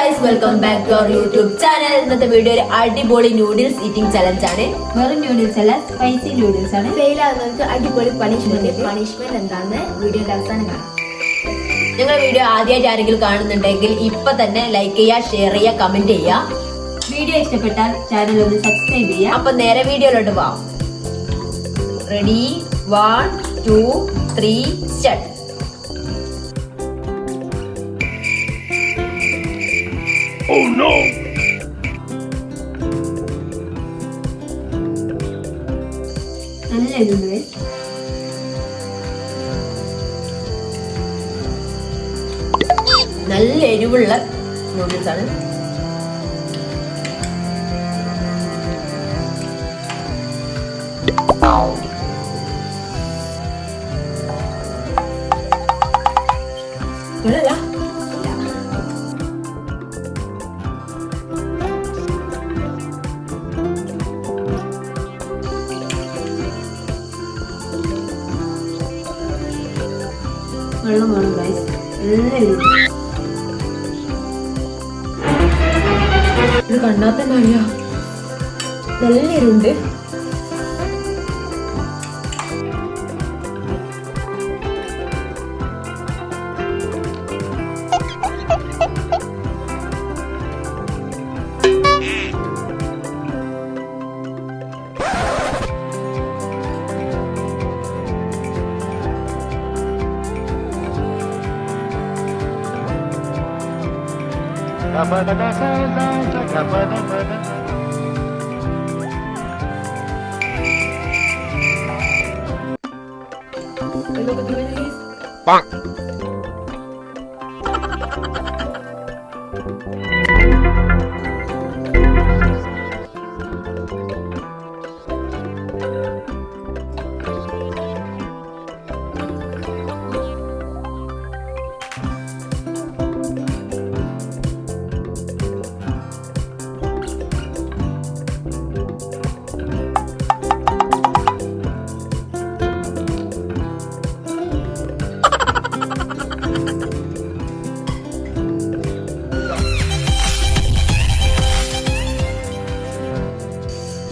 Guys, welcome back to our YouTube channel. ഇന്നത്തെ video ഒരു അടിപൊളി നൂഡിൽസ് ഈറ്റിംഗ് ചലഞ്ച് ആണ്. വെറും നൂഡിൽസ് അല്ല, സ്പൈസി നൂഡിൽസ് ആണ്. ഫെയിൽ ആകുന്നവർക്ക് അടിപൊളി പണിഷ്മെന്റ് എന്താണെന്ന് വീഡിയോയുടെ അവസാനം കാണാം. നിങ്ങൾ വീഡിയോ ആദ്യമായിട്ട് ആരെങ്കിലും കാണുന്നുണ്ടെങ്കിൽ ഇപ്പൊ തന്നെ ലൈക്ക് ചെയ്യുക, ഷെയർ ചെയ്യുക, കമന്റ് ചെയ്യുക. വീഡിയോ ഇഷ്ടപ്പെട്ടാൽ ചാനൽ ഒന്ന് സബ്സ്ക്രൈബ് ചെയ്യുക. അപ്പൊ നേരെ വീഡിയോയിലോട്ട് പോവാം. Ready, 1 2 3 start. Oh no! നല്ല ഇതുണ്ട്. നല്ല എരിവുള്ള നൂഡിൽസ് ആണ്. വെള്ളം വേണം ഗൈസ്. നല്ല എരിവ്. ഇത് കണ്ടാൽ തന്നെ അറിയാം, നല്ല എരിവുണ്ട്.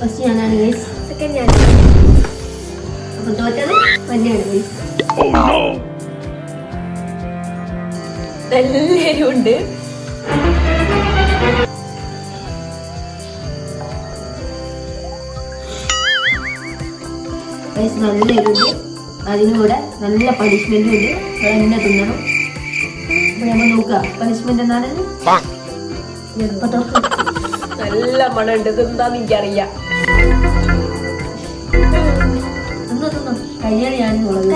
ഫസ്റ്റ് ഞാനാണ് ഗൈസ്. സെക്കൻഡ് ഞാൻ. അപ്പൊ തോറ്റത് തന്നെയാണ് ഗൈസ്. Oh no! നല്ല എരിവുണ്ട്. ഗൈസ് നല്ല എരിവുണ്ട്. അതിനൂടെ നല്ല പണിഷ്മെന്റും ഉണ്ട്. എന്നെ തിന്നണം. അപ്പൊ നമ്മൾ നോക്കാം പണിഷ്മെന്റ് എന്താണെന്ന്. അപ്പൊ തോക്ക്. നല്ല മണമുണ്ട്. ഇത് എന്താന്ന് എനിക്കറിയാം. തിന്നോ തിന്നോ. കഴിയാണ് ഞാൻ മുളക്.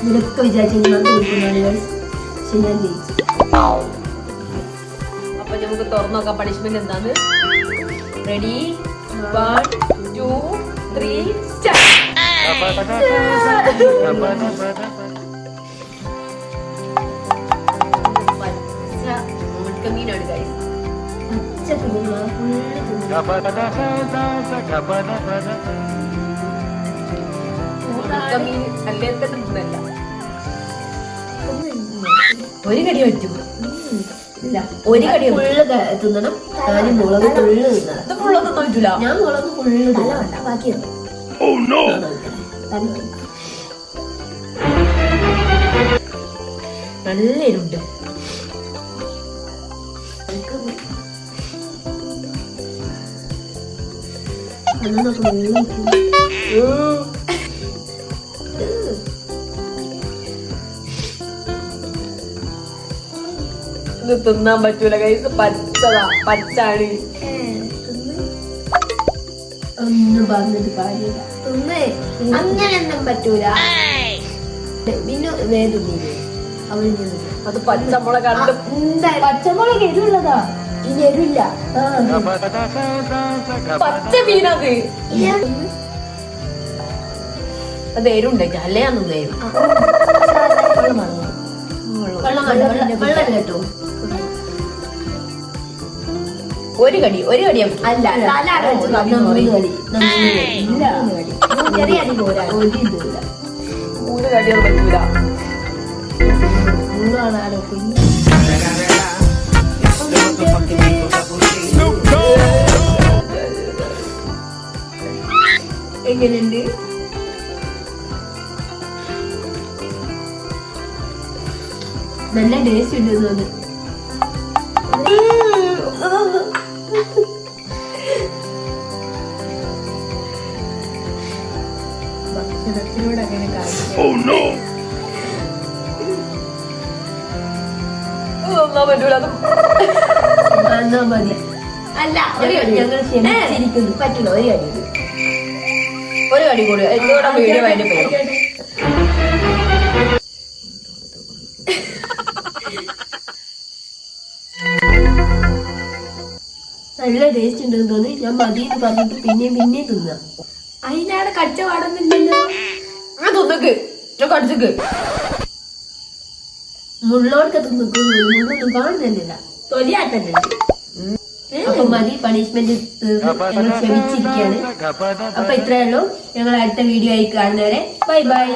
ഇതിലൊക്കെ വിചാരിച്ചു ഞാൻ തോൽക്കുന്നതാണ് ഗൈസ്. പക്ഷെ ഞാൻ ജയിച്ചു. അപ്പൊ നമുക്ക് തുറന്നു നോക്കാം പണിഷ്മെന്റ് എന്താന്ന്. Ready, 1 2 3 start. മീനാണ് ഗൈസ്. പച്ച തിന്നുക, ഫുള്ള് തിന്നുക. മീൻ അല്ലേ തന്നെ തിന്നല്ല. ഒരു കടി പറ്റൂ. ഇല്ല, ഒരു കടി ഫുള്ള് തിന്നണം. ഞാൻ മുളക് ഫുള്ള് തിന്നണം. ഇത് ഫുള്ളൊന്നും പറ്റൂല. ഞാൻ മുളക് ഫുള്ള് തിന്നണം. ബാക്കി Oh no! നല്ല എരിവുണ്ട്. ഇത് തിന്നാൻ പറ്റൂല ഗൈസ്. പച്ചതാ, പച്ചാണ്. ഒന്നും പറഞ്ഞിട്ട് കാര്യമില്ല. അങ്ങനെയൊന്നും പറ്റൂല. പിന്നെ വേദനില്ലേ അവന്. അത് പച്ചമുളക്. പച്ചമുളക് എരിവുള്ളതാ. ഇനി എരിവില്ല. പച്ച മീനത്. അത് എരുണ്ട്. അല്ലേ ഞാൻ നിന്നേരും. വെള്ളം കേട്ടോ. ഒരു കടി അല്ല, ചെറിയ അടി പോരാ. മൂന്ന് കടികൾ പറ്റൂല. കാണാലോ കുഞ്ഞു. എങ്ങനെയുണ്ട്? നല്ല ടേസ്റ്റ് ഉണ്ട് തോന്നുന്നു. ഭക്ഷണത്തിനോട് അങ്ങനെ കാണിച്ചു. Oh no! എന്നാ മതി. അല്ല ഒരു കടി ഞങ്ങൾ ക്ഷമിച്ചിരിക്കുന്നു. പറ്റില്ല, ഒരു കടി കൂടി എന്തുകൂടെ വീഡിയോ അതിന്റെ പേര്. നല്ല ടേസ്റ്റ് ഉണ്ടെന്ന് തോന്നി. ഞാൻ മതിയെന്ന് പറഞ്ഞിട്ട് പിന്നെയും തിന്നാം. അതിനാണ് കടിച്ച പാടൊന്നുമില്ലല്ലോ. തിന്നക്ക് കടിച്ചക്ക് മുള്ളോടൊക്കെ മുള്ളൊന്നും കാണുന്നില്ല. തൊലിയാട്ടല്ലേ. അപ്പൊ മതി, പണിഷ്മെന്റ് ഞങ്ങൾ ക്ഷമിച്ചിരിക്കുകയാണ്. അപ്പൊ ഇത്രയേ ഉള്ളൂ. ഞങ്ങൾ അടുത്ത വീഡിയോ ആയി കാണുന്നവരെ ബൈ ബൈ.